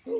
টঙ্ক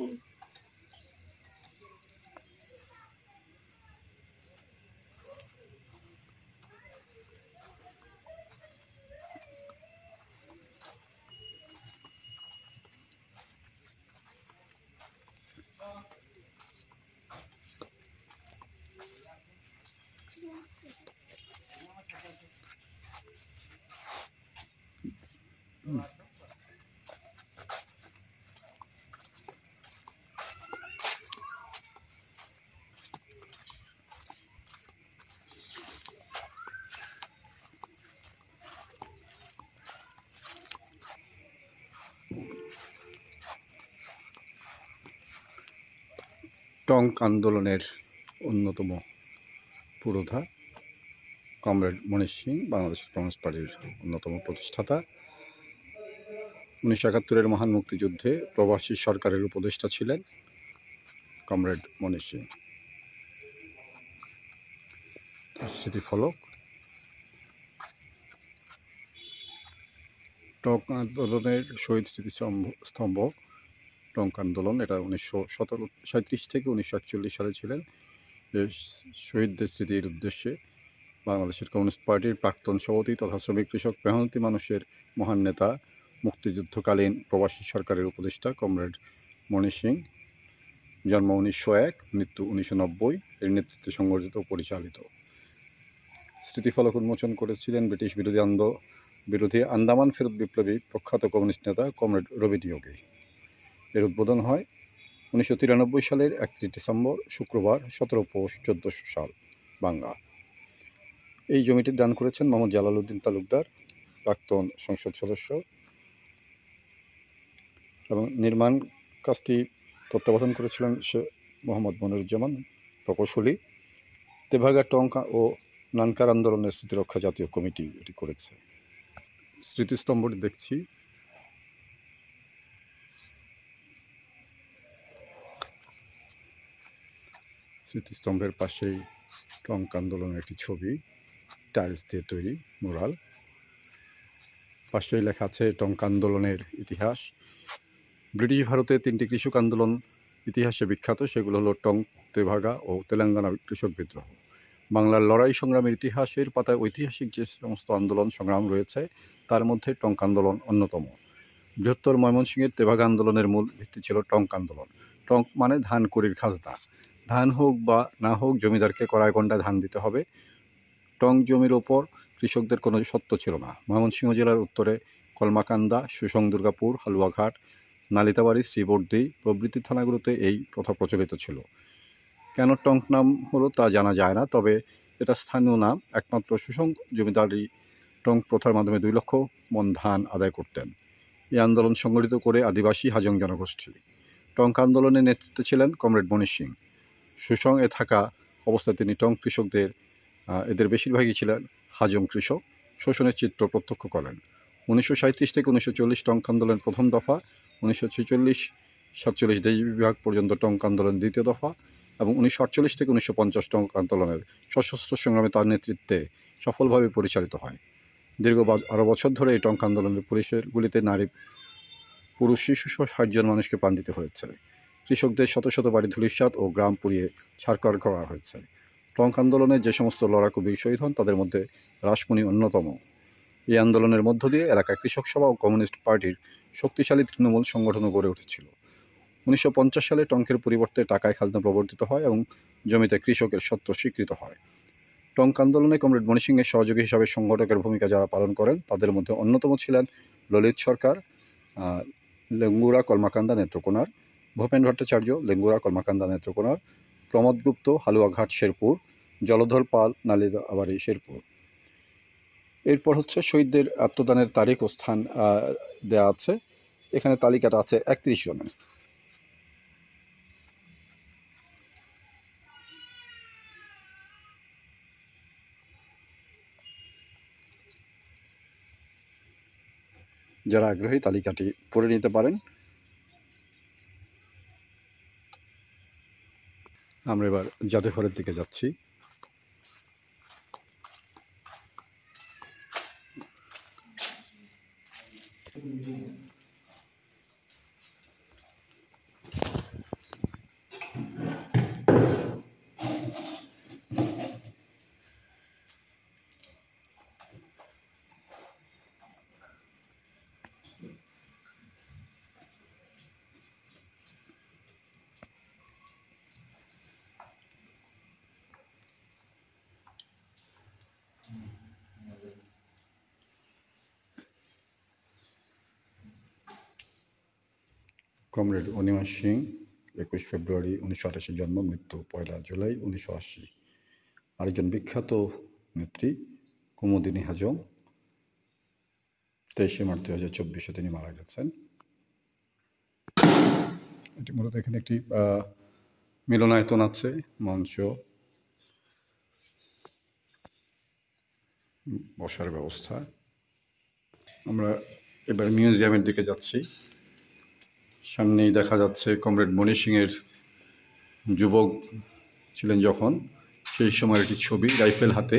আন্দোলনের অন্যতম পুরোধা কমরেড মনীষ সিং, বাংলাদেশ কমিউনিস্ট পার্টির অন্যতম প্রতিষ্ঠাতা। 1971-এর মহান মুক্তিযুদ্ধে প্রবাসী সরকারের উপদেষ্টা ছিলেন কমরেড মনীষ সিং। তার স্মৃতিফলক। টঙ্ক আন্দোলনের শহীদ স্মৃতিস্তম্ভ টঙ্ক আন্দোলন, এটা 1937 থেকে 1941 সালে ছিলেন। শহীদদের স্মৃতির উদ্দেশ্যে বাংলাদেশের কমিউনিস্ট পার্টির প্রাক্তন সভাপতি তথা শ্রমিক কৃষক মেহনতি মানুষের মহান নেতা, মুক্তিযুদ্ধকালীন প্রবাসী সরকারের উপদেষ্টা কমরেড মনীষ সিং, জন্ম 1901, মৃত্যু 1990, এর নেতৃত্বে সংগঠিত ও পরিচালিত। স্মৃতিফলক উন্মোচন করেছিলেন ব্রিটিশ বিরোধী আন্দামান ফেরত বিপ্লবী প্রখ্যাত কমিউনিস্ট নেতা কমরেড রবি নিয়োগী। এর উদ্বোধন হয় 1993 সালের 31 ডিসেম্বর, শুক্রবার, 17 পৌষ 1400 সাল বাংলা। এই জমিটি দান করেছেন মোহাম্মদ জালালউদ্দিন তালুকদার, প্রাক্তন সংসদ সদস্য, এবং নির্মাণ কাজটি তত্ত্বাবধান করেছিলেন মোহাম্মদ মনিরুজ্জামান প্রকৌশলী। তেভাগা টঙ্ক ও নানকার আন্দোলনের স্মৃতিরক্ষা জাতীয় কমিটি এটি করেছে। স্মৃতিস্তম্ভটি দেখছি। স্মৃতিস্তম্ভের পাশেই টঙ্ক আন্দোলনের একটি ছবি, টাইলস দিয়ে তৈরি মুরাল। পাশেই লেখা আছে টঙ্ক আন্দোলনের ইতিহাস। ব্রিটিশ ভারতে 3টি কৃষক আন্দোলন ইতিহাসে বিখ্যাত, সেগুলো হলো টঙ্ক, তেভাগা ও তেলেঙ্গানা কৃষক বিদ্রোহ। বাংলার লড়াই সংগ্রামের ইতিহাসের পাতায় ঐতিহাসিক যে সমস্ত আন্দোলন সংগ্রাম রয়েছে তার মধ্যে টঙ্ক আন্দোলন অন্যতম। বৃহত্তর ময়মনসিংহের তেভাগা আন্দোলনের মূল ভিত্তি ছিল টঙ্ক আন্দোলন। টঙ্ক মানে ধান কুড়ির খাজনা। ধান হোক বা না হোক জমিদারকে কড়ায় গন্ডায় ধান দিতে হবে। টঙ্ক জমির ওপর কৃষকদের কোনো সত্ত্ব ছিল না। ময়মনসিংহ জেলার উত্তরে কলমাকান্দা, সুসং, দুর্গাপুর, হালুয়াঘাট, নালিতাবাড়ি, শ্রীবর্দী প্রভৃতি থানাগুলোতে এই প্রথা প্রচলিত ছিল। কেন টঙ্ক নাম হলো তা জানা যায় না, তবে এটা স্থানীয় নাম। একমাত্র সুসং জমিদারি টঙ্ক প্রথার মাধ্যমে 2 লক্ষ মণ ধান আদায় করতেন। এই আন্দোলন সংগঠিত করে আদিবাসী হাজং জনগোষ্ঠী। টঙ্ক আন্দোলনের নেতৃত্বে ছিলেন কমরেড মনীষ সিং। সুসং এ থাকা অবস্থায় তিনি টঙ্ক কৃষকদের, এদের বেশিরভাগই ছিলেন হাজং কৃষক, শোষণের চিত্র প্রত্যক্ষ করেন। 1937 থেকে 1940 টঙ্ক আন্দোলনের প্রথম দফা, 1946-47 দেশ বিভাগ পর্যন্ত টঙ্ক আন্দোলনের দ্বিতীয় দফা, এবং 1948 থেকে 1950 টঙ্ক আন্দোলনের সশস্ত্র সংগ্রামে তার নেতৃত্বে সফলভাবে পরিচালিত হয়। দীর্ঘ 12 বছর ধরে এই টঙ্ক আন্দোলনের পুলিশের গুলিতে নারী, পুরুষ, শিশুসহ 60 জন মানুষকে প্রাণ দিতে হয়েছে। কৃষকদের শত শত বাড়ি ধূলিসাৎ ও গ্রাম পুড়িয়ে ছারখার করা হয়েছে। টঙ্ক আন্দোলনে যে সমস্ত লড়াকু বীর শহীদ হন তাদের মধ্যে রাসমণি অন্যতম। এই আন্দোলনের মধ্য দিয়ে এলাকায় কৃষক সভা ও কমিউনিস্ট পার্টির শক্তিশালী তৃণমূল সংগঠনও গড়ে উঠেছিল। 1950 সালে টঙ্কের পরিবর্তে টাকায় খাজনা প্রবর্তিত হয় এবং জমিতে কৃষকের সত্ত্ব স্বীকৃত হয়। টঙ্ক আন্দোলনে কমরেড মনীষ সিংয়ের সহযোগী হিসাবে সংগঠকের ভূমিকা যারা পালন করেন তাদের মধ্যে অন্যতম ছিলেন ললিত সরকার, লেঙ্গুরা, কলমাকান্দা, নেত্রকোনার; ভূপেন ভট্টাচার্য, লেঙ্গুরা, কলমাকান্দা, নেত্রকোনার; প্রমোদ গুপ্ত, হালুয়াঘাট, শেরপুর; জলধর পাল, নালিতাবাড়ি, শেরপুর। এরপর হচ্ছে শহীদদের আত্মদানের তারিখ ও স্থান দেয়া আছে। এখানে তালিকাটা আছে 31 জনের। যারা আগ্রহী তালিকাটি পড়ে নিতে পারেন। আমরা এবার জাদুঘরের দিকে যাচ্ছি। কমরেড অনিমা সিং 21 ফেব্রুয়ারি 1988 জন্ম, মৃত্যু 1 জুলাই 1980। আরেকজন বিখ্যাত নেত্রী কুমুদিনী হাজং, 23 মার্চ 2024 তিনি মারা গেছেন। এটি মূলত এখানে একটি মিলনায়তন আছে, মঞ্চ, বসার ব্যবস্থা। আমরা এবার মিউজিয়ামের দিকে যাচ্ছি। সামনেই দেখা যাচ্ছে কমরেড মণি সিংয়ের যুবক ছিলেন যখন, সেই সময়ের একটি ছবি, রাইফেল হাতে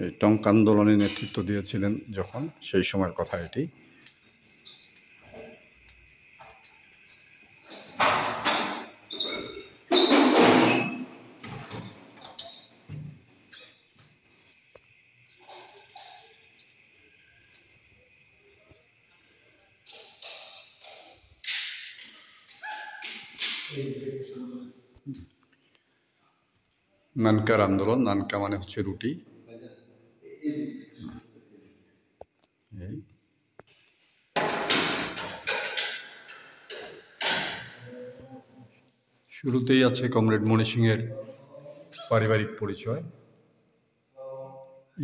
এই টঙ্ক আন্দোলনে নেতৃত্ব দিয়েছিলেন যখন, সেই সময়ের কথা এটি। নানকার আন্দোলন, নানকা মানে হচ্ছে রুটি। শুরুতেই আছে কমরেড মণি সিংয়ের পারিবারিক পরিচয়।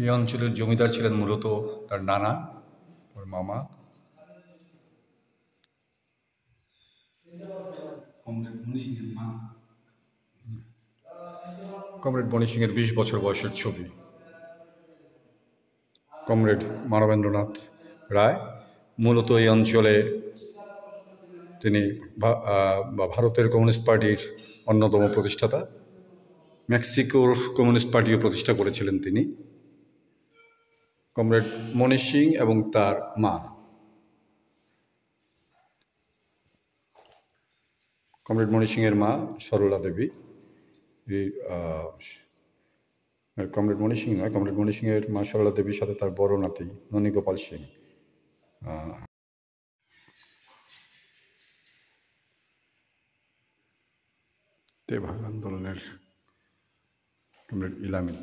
এই অঞ্চলের জমিদার ছিলেন মূলত তার নানা, ওর মামা। কমরেড মণি সিংয়ের 20 বছর বয়সের ছবি। কমরেড মানবেন্দ্রনাথ রায় মূলত এই অঞ্চলে তিনি ভারতের কমিউনিস্ট পার্টির অন্যতম প্রতিষ্ঠাতা। মেক্সিকোর কমিউনিস্ট পার্টিও প্রতিষ্ঠা করেছিলেন তিনি। কমরেড মণি সিং এবং তার মা। কমরেড মণি সিংয়ের মা সরলা দেবী, কমরেড মণি সিং নয়, কমরেড মণি সিংয়ের মা সরলা দেবীর সাথে তার বড় নাতি ননী গোপাল সিং। তেভাগা আন্দোলনের কমরেড ইলামি।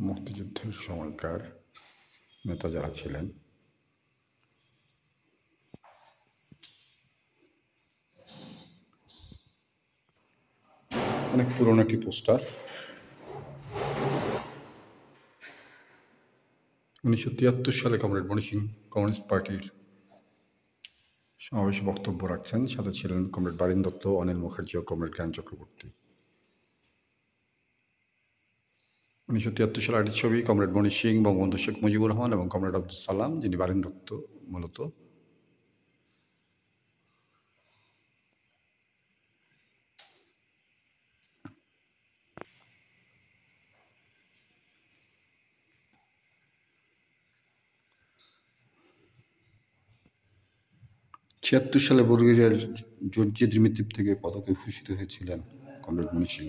মুক্তিযুদ্ধের সময়কার নেতা যারা ছিলেন, অনেক পুরনো একটি পোস্টার। 1973 সালে কমরেড মণি সিং কমিউনিস্ট পার্টির সমাবেশে বক্তব্য রাখছেন। সাথে ছিলেন কমরেড বারিন দত্ত, অনিল মুখার্জি ও কমরেড জ্ঞান চক্রবর্তী। 1973 সালে আরেকটি ছবি, কমরেড মণি সিং, বঙ্গবন্ধু শেখ মুজিবুর রহমান এবং কমরেড আব্দুল সালাম, যিনি বারিন দত্ত মূলত। ছিয়াত্তর সালে বুলগেরিয়ার জর্জি দিমিত্রিভ থেকে পদকে ভূষিত হয়েছিলেন কমরেড মণি সিং।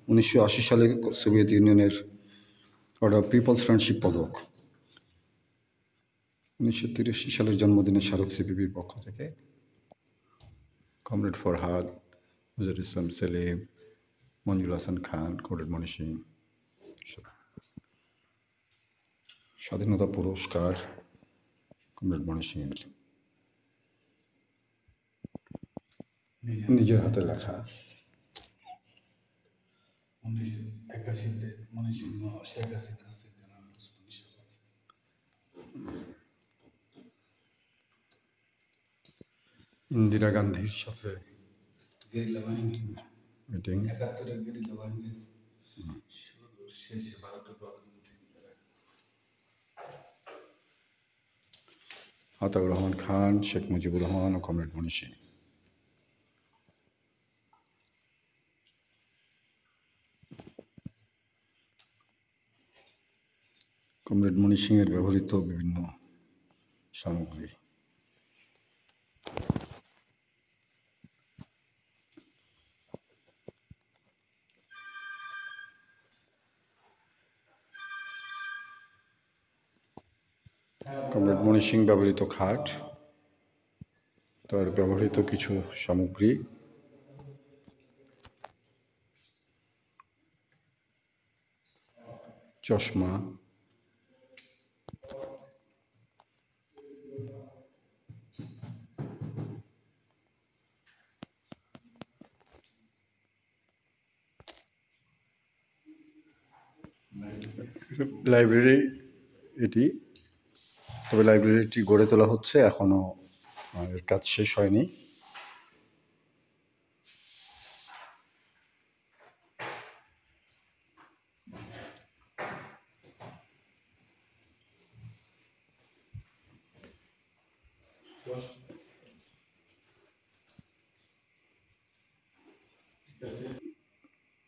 1980 সালে সোভিয়েত ইউনিয়নের অর্ডার অফ পিপলস ফ্রেন্ডশিপ পদক। 1983 সালের জন্মদিনে শাহরুখ সিপিবির পক্ষ থেকে কমরেড ফরহাদ, হুজুর ইসলাম সেলিম, মঞ্জুর হাসান খান, কমরেড মণি সিং। স্বাধীনতা পুরস্কার কমরেড মণি সিংয়ের, নিজের হাতে লেখা। 1981-তে মণি সিং শেখ হাসিনা ইন্দিরা গান্ধীর সাথে গেরিলা বাহিনী মিটিং। 71-এর গেরিলা বাহিনীর শেষে ভারতের প্রধানমন্ত্রী আতাউর রহমান খান, শেখ মুজিবুর রহমান ও কমরেড মণি সিং। কমরেড মণি সিংয়ের ব্যবহৃত বিভিন্ন সামগ্রী। কমরেড মণি সিং ব্যবহৃত খাট, তার ব্যবহৃত কিছু সামগ্রী, চশমা, লাইব্রেরি এটি। তবে লাইব্রেরিটি গড়ে তোলা হচ্ছে, এখনো এর কাজ শেষ হয়নি।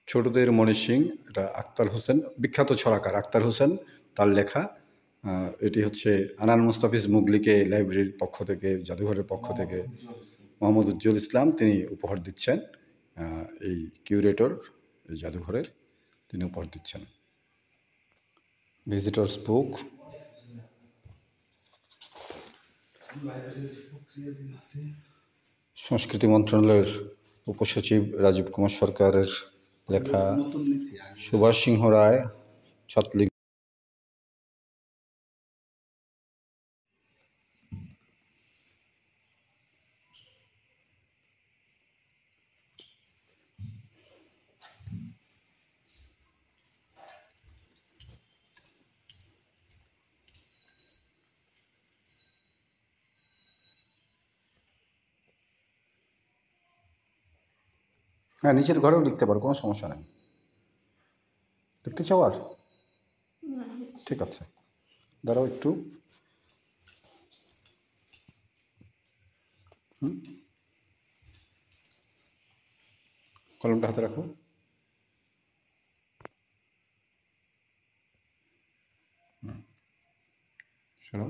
ছোটদের মণি সিং, এটা আক্তার হোসেন, বিখ্যাত ছড়াকার আক্তার হোসেন, তার লেখা। এটি হচ্ছে আনান মুস্তাফিজ মুগলিকে লাইব্রেরির পক্ষ থেকে, জাদুঘরের পক্ষ থেকে মোহাম্মদ উজ্জ্বল ইসলাম তিনি উপহার দিচ্ছেন। এই কিউরেটর এই জাদুঘরের, তিনি উপহার দিচ্ছেন। ভিজিটর্স বুক, সংস্কৃতি মন্ত্রণালয়ের উপসচিব রাজীব কুমার সরকারের লেখা, সুভাষ সিংহ রায় ছাত্রলীগ। হ্যাঁ, নিচের ঘরেও লিখতে পারো, কোনো সমস্যা নেই। লিখতে চাও আর? ঠিক আছে, দাঁড়াও একটু। কলমটা হাতে রাখো। শোনো,